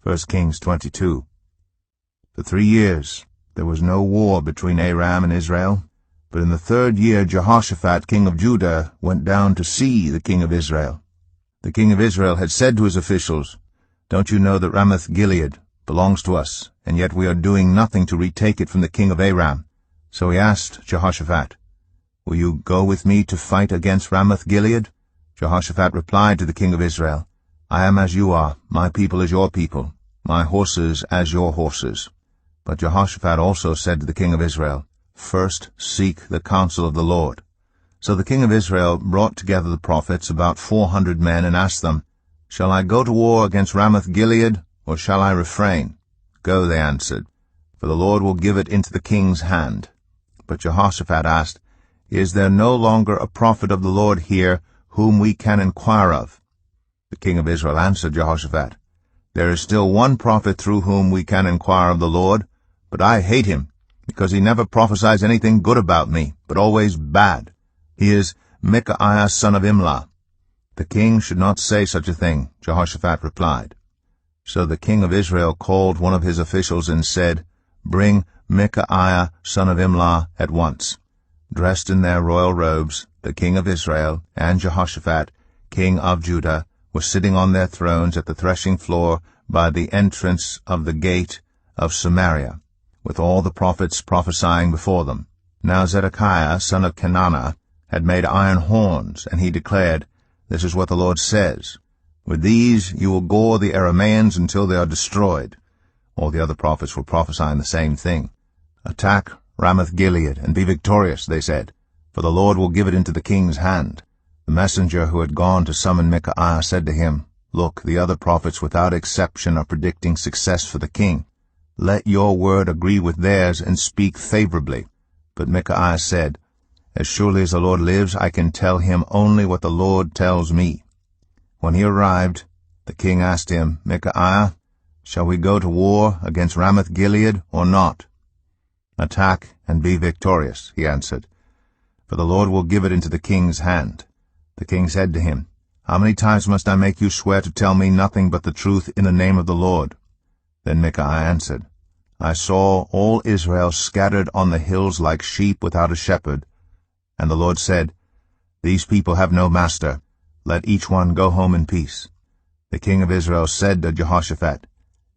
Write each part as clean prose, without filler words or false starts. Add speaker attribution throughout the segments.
Speaker 1: 1 Kings 22. For 3 years there was no war between Aram and Israel, but in the 3rd year Jehoshaphat king of Judah went down to see the king of Israel. The king of Israel had said to his officials, "Don't you know that Ramoth-Gilead belongs to us, and yet we are doing nothing to retake it from the king of Aram?" So he asked Jehoshaphat, "Will you go with me to fight against Ramoth-Gilead?" Jehoshaphat replied to the king of Israel, "I am as you are, my people as your people, my horses as your horses." But Jehoshaphat also said to the king of Israel, "First seek the counsel of the Lord." So the king of Israel brought together the prophets, about 400 men, and asked them, "Shall I go to war against Ramoth-Gilead, or shall I refrain?" "Go," they answered, "for the Lord will give it into the king's hand." But Jehoshaphat asked, "Is there no longer a prophet of the Lord here, whom we can inquire of?" The king of Israel answered Jehoshaphat, "There is still one prophet through whom we can inquire of the Lord, but I hate him, because he never prophesies anything good about me, but always bad. He is Micaiah son of Imlah." "The king should not say such a thing," Jehoshaphat replied. So the king of Israel called one of his officials and said, "Bring Micaiah son of Imlah at once." Dressed in their royal robes, the king of Israel and Jehoshaphat, king of Judah, were sitting on their thrones at the threshing floor by the entrance of the gate of Samaria, with all the prophets prophesying before them. Now Zedekiah son of Kenana had made iron horns, and he declared, "This is what the Lord says, with these you will gore the Arameans until they are destroyed." All the other prophets were prophesying the same thing. "Attack Ramoth-Gilead, and be victorious," they said, "for the Lord will give it into the king's hand." The messenger who had gone to summon Micaiah said to him, "Look, the other prophets without exception are predicting success for the king. Let your word agree with theirs and speak favorably." But Micaiah said, "As surely as the Lord lives, I can tell him only what the Lord tells me." When he arrived, the king asked him, "Micaiah, shall we go to war against Ramoth-Gilead or not?" "Attack and be victorious," he answered, "for the Lord will give it into the king's hand." The king said to him, "How many times must I make you swear to tell me nothing but the truth in the name of the Lord?" Then Micaiah answered, "I saw all Israel scattered on the hills like sheep without a shepherd. And the Lord said, 'These people have no master. Let each one go home in peace.'" The king of Israel said to Jehoshaphat,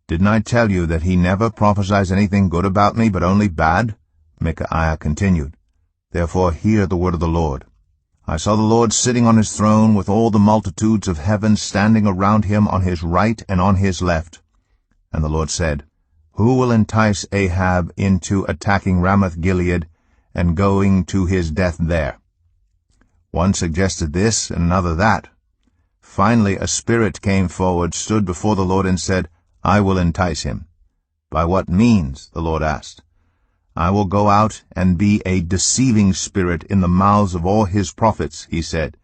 Speaker 1: "Didn't I tell you that he never prophesies anything good about me, but only bad?" Micaiah continued, "Therefore hear the word of the Lord. I saw the Lord sitting on his throne, with all the multitudes of heaven standing around him on his right and on his left. And the Lord said, 'Who will entice Ahab into attacking Ramoth-Gilead and going to his death there?' One suggested this and another that. Finally a spirit came forward, stood before the Lord, and said, 'I will entice him.' 'By what means?' the Lord asked. 'I will go out and be a deceiving spirit in the mouths of all his prophets,' he said.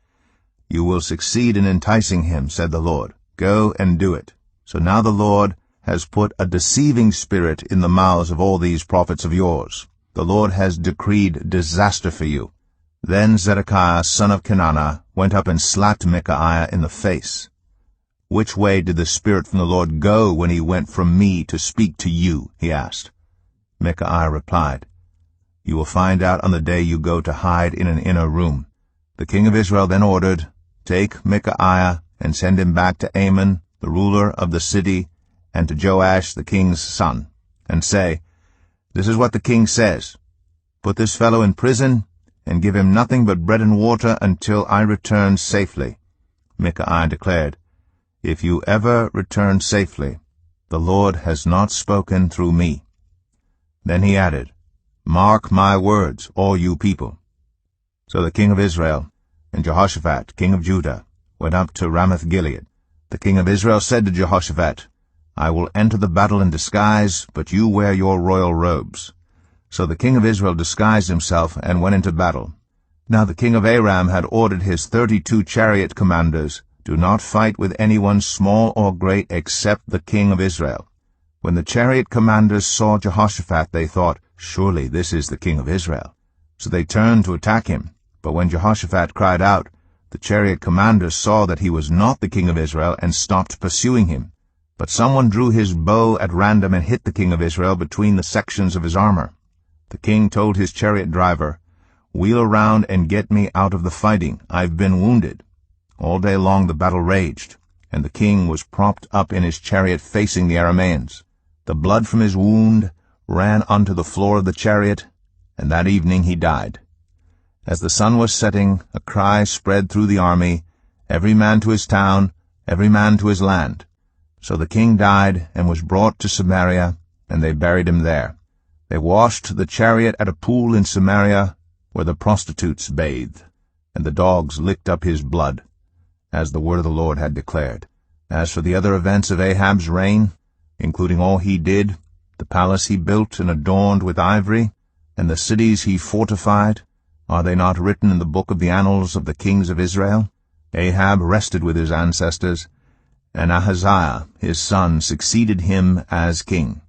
Speaker 1: 'You will succeed in enticing him,' said the Lord. 'Go and do it.' So now the Lord has put a deceiving spirit in the mouths of all these prophets of yours. The Lord has decreed disaster for you." Then Zedekiah son of Kenana went up and slapped Micaiah in the face. "Which way did the Spirit from the Lord go when he went from me to speak to you?" he asked. Micaiah replied, "You will find out on the day you go to hide in an inner room." The king of Israel then ordered, "Take Micaiah and send him back to Amon, the ruler of the city, and to Joash the king's son, and say, 'This is what the king says. Put this fellow in prison, and give him nothing but bread and water until I return safely.'" Micaiah declared, "If you ever return safely, the Lord has not spoken through me." Then he added, "Mark my words, all you people." So the king of Israel and Jehoshaphat, king of Judah, went up to Ramoth-Gilead. The king of Israel said to Jehoshaphat, "I will enter the battle in disguise, but you wear your royal robes." So the king of Israel disguised himself and went into battle. Now the king of Aram had ordered his 32 chariot commanders, "Do not fight with anyone small or great except the king of Israel." When the chariot commanders saw Jehoshaphat, they thought, "Surely this is the king of Israel." So they turned to attack him. But when Jehoshaphat cried out, the chariot commanders saw that he was not the king of Israel and stopped pursuing him. But someone drew his bow at random and hit the king of Israel between the sections of his armor. The king told his chariot driver, "Wheel around and get me out of the fighting. I've been wounded." All day long the battle raged, and the king was propped up in his chariot facing the Arameans. The blood from his wound ran onto the floor of the chariot, and that evening he died. As the sun was setting, a cry spread through the army, "Every man to his town, every man to his land." So the king died and was brought to Samaria, and they buried him there. They washed the chariot at a pool in Samaria where the prostitutes bathed, and the dogs licked up his blood, as the word of the Lord had declared. As for the other events of Ahab's reign, including all he did, the palace he built and adorned with ivory, and the cities he fortified, are they not written in the book of the annals of the kings of Israel? Ahab rested with his ancestors, and Ahaziah his son succeeded him as king.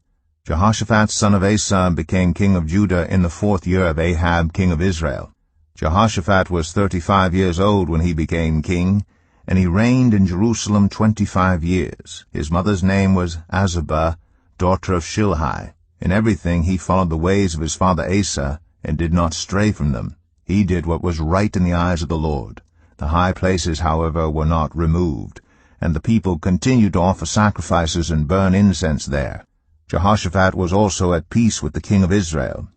Speaker 1: Jehoshaphat son of Asa became king of Judah in the 4th year of Ahab king of Israel. Jehoshaphat was 35 years old when he became king, and he reigned in Jerusalem 25 years. His mother's name was Azubah, daughter of Shilhi. In everything he followed the ways of his father Asa, and did not stray from them. He did what was right in the eyes of the Lord. The high places, however, were not removed, and the people continued to offer sacrifices and burn incense there. Jehoshaphat was also at peace with the king of Israel.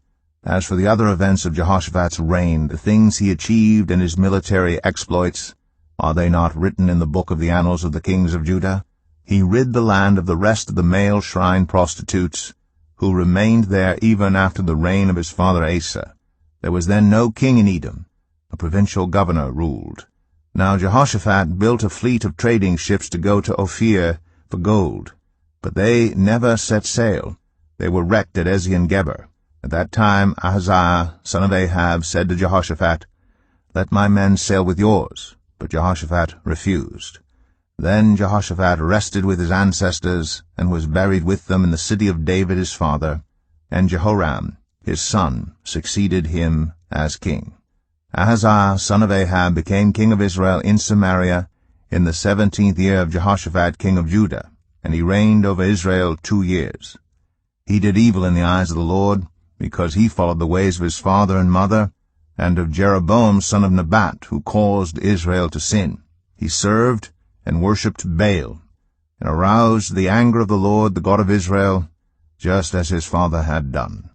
Speaker 1: As for the other events of Jehoshaphat's reign, the things he achieved and his military exploits, are they not written in the book of the annals of the kings of Judah? He rid the land of the rest of the male shrine prostitutes, who remained there even after the reign of his father Asa. There was then no king in Edom. A provincial governor ruled. Now Jehoshaphat built a fleet of trading ships to go to Ophir for gold, but they never set sail. They were wrecked at Ezion-Geber. At that time Ahaziah, son of Ahab, said to Jehoshaphat, "Let my men sail with yours." But Jehoshaphat refused. Then Jehoshaphat rested with his ancestors, and was buried with them in the city of David his father, and Jehoram, his son, succeeded him as king. Ahaziah, son of Ahab, became king of Israel in Samaria in the 17th year of Jehoshaphat king of Judah, and he reigned over Israel 2 years. He did evil in the eyes of the Lord, because he followed the ways of his father and mother, and of Jeroboam son of Nebat, who caused Israel to sin. He served and worshipped Baal, and aroused the anger of the Lord, the God of Israel, just as his father had done.